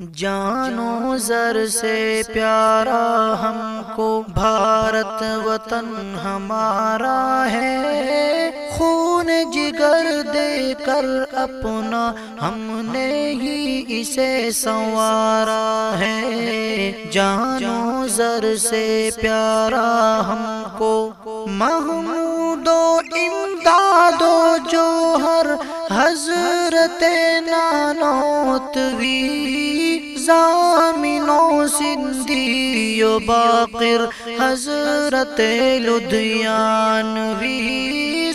جانو زر سے پیارا ہم کو بھارت وطن ہمارا ہے، خون جگر دے کر اپنا ہم نے ہی اسے سنوارا ہے۔ جانو زر سے پیارا ہم کو محمود و امداد و جوہر حضرت نانوتوی، ضامن و سندھی و باقر حضرت لدھیانوی،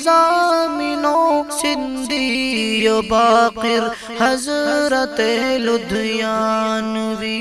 ضامن و سندھی و باقر حضرت لدھیانوی۔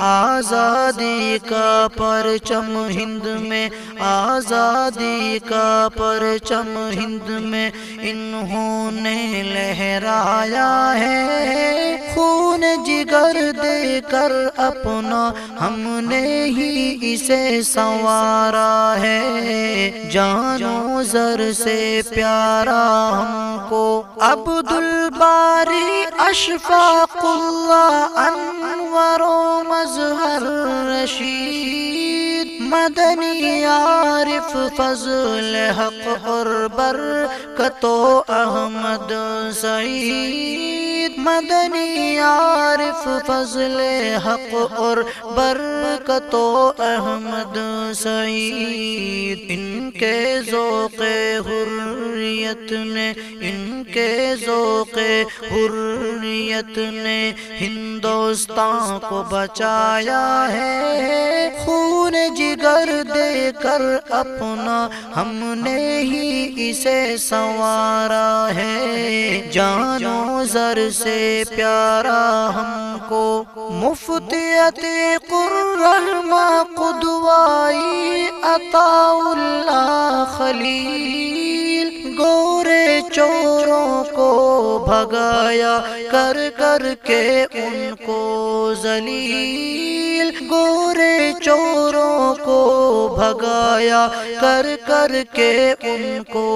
آزادی کا پرچم ہند میں، آزادی کا پرچم ہند میں انہوں نے لہرایا ہے، خون جگر دے کر اپنا ہم نے ہی اسے سنوارا ہے۔ جانو زر سے پیارا ہم کو عبد الباری اشفاق اللہ انور و مظہر رشید، مدنی عارف فضل حق اور برکت و احمد سعید، مدنی عارف فضل حق اور برکت و احمد سعید۔ ان کے ذوق حریت نے، ان کے ذوق حریت نے ہندوستان کو بچایا ہے، خون جگر دے کر اپنا ہم نے ہی اسے سنوارا ہے۔ جانو زر سے پیارا ہم کو مفتی عتیق الرحمن قدوائی عطا اللہ خلیل، گورے چوروں کو بھگایا کر کر کے ان کو ذلیل، گورے چوروں کو بھگایا کر کر کے ان کو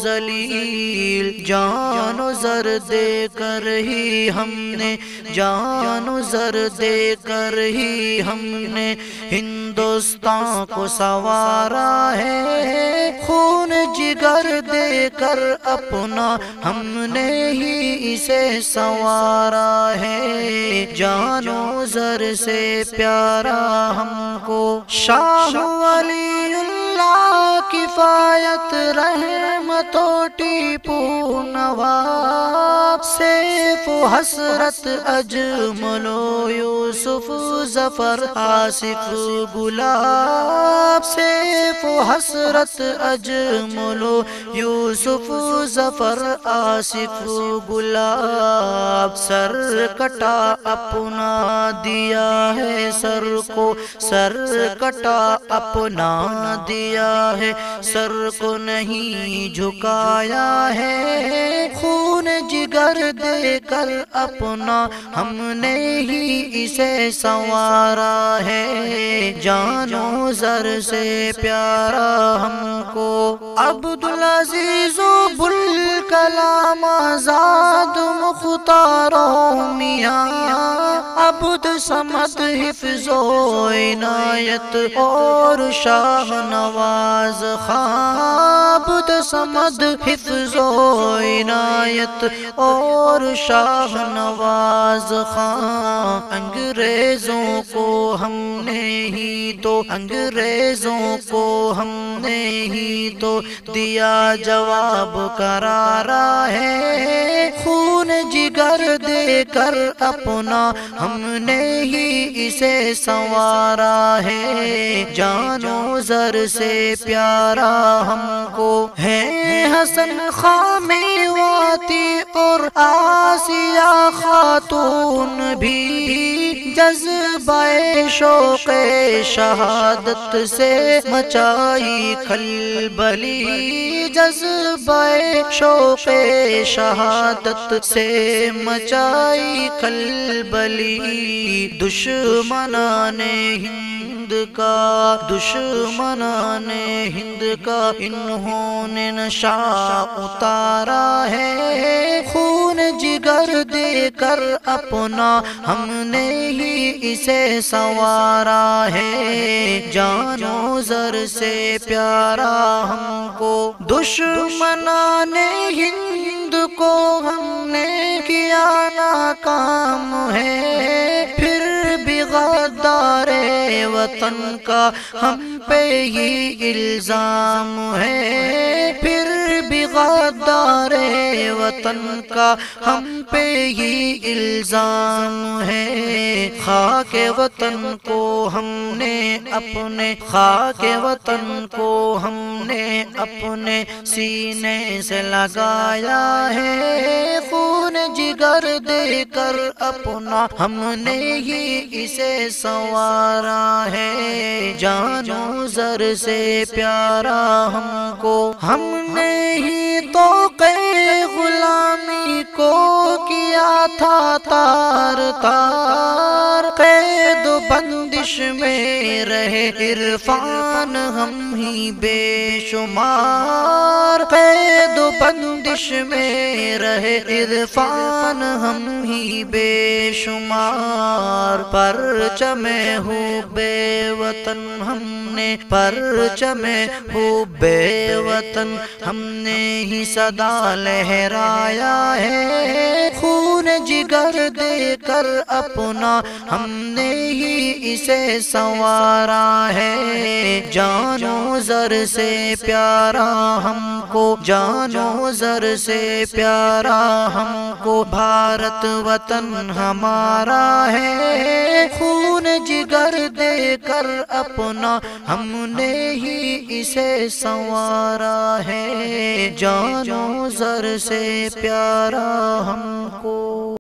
ذلیل۔ جان و زر دے کر ہی ہم نے، جان و زر دے کر ہی ہم نے ہندوستان کو سنوارا ہے، خون جگر دے کر اپنا ہم نے ہی اسے سنوارا ہے۔ جان و زر سے پیارا ہم کو شاہ ولی اللہ کفایت رحمت و ٹیپو نواب، سیف و حسرت اجمل و یوسف ظفر آصف گلاب، سیف و حسرت اجمل و یوسف ظفر آصف گلاب، سر کٹا اپنا دیا ہے سر کو، سر کٹا اپنا دیا ہے سر کو نہیں جھکایا ہے، خون جگر دے کر اپنا ہم نے ہی اسے سنوارا ہے۔ جان و زر سے پیارا ہم کو عبد العزیز و بوالکلام آزاد مختار و میاں، عبد صمد حفظ و عنایت اور شاہ نواز خان، عبد صمد حفظ و عنایت اور شاہ نواز خان۔ انگریزوں کو ہم نے ہی تو، انگریزوں کو ہم نے ہی تو دیا جواب کرارا ہے، خون جگر دے کر اپنا ہم نے ہی اسے سنوارا ہے۔ جان و زر سے پیارا ہم کو ہے حسن خان میواتی اور آسیہ خاتون بھی، جذبہ شوق شہادت سے مچائی کھلبلی، جذبہ شوق شہادت سے مچائی کھلبلی، دشمنان ہند کا، دشمنان ہند کا انہوں نے نشہ اتارا ہے، خون جگر جگر دے کر اپنا ہم نے ہی اسے سنوارا ہے، جان و زر سے پیارا ہم کو دشمنان ہند کو ہم نے کیا ناکام ہے، پھر بھی غدار وطن کا ہم پہ ہی الزام ہے، پھر بھی غدار وطن کا ہم پہ ہی الزام ہے، خاک وطن کو ہم نے اپنے، خاک وطن کو ہم نے اپنے سینے سے لگایا ہے، خون جگر دے کر اپنا ہم نے ہی اسے سنوارا ہے، جان و زر سے پیارا ہم کو ہم نے ہی تو غلامی کو کیا تھا تار تار، قید و بندش میں رہے عرفان ہم ہی بے شمار، قید و بندش میں رہے عرفان ہم ہی بے شمار، پرچم حب وطن ہم نے، پرچم حب وطن ہم نے ہی صدا لہرایا ہے، خون جگر دے کر اپنا ہم نے ہی اسے سنوارا ہے، جان و زر سے پیارا ہم کو، جان و زر سے پیارا ہم کو بھارت وطن ہمارا ہے، خون جگر دے کر اپنا ہم نے ہی اسے سنوارا ہے، جان و زر سے پیارا ہم کو۔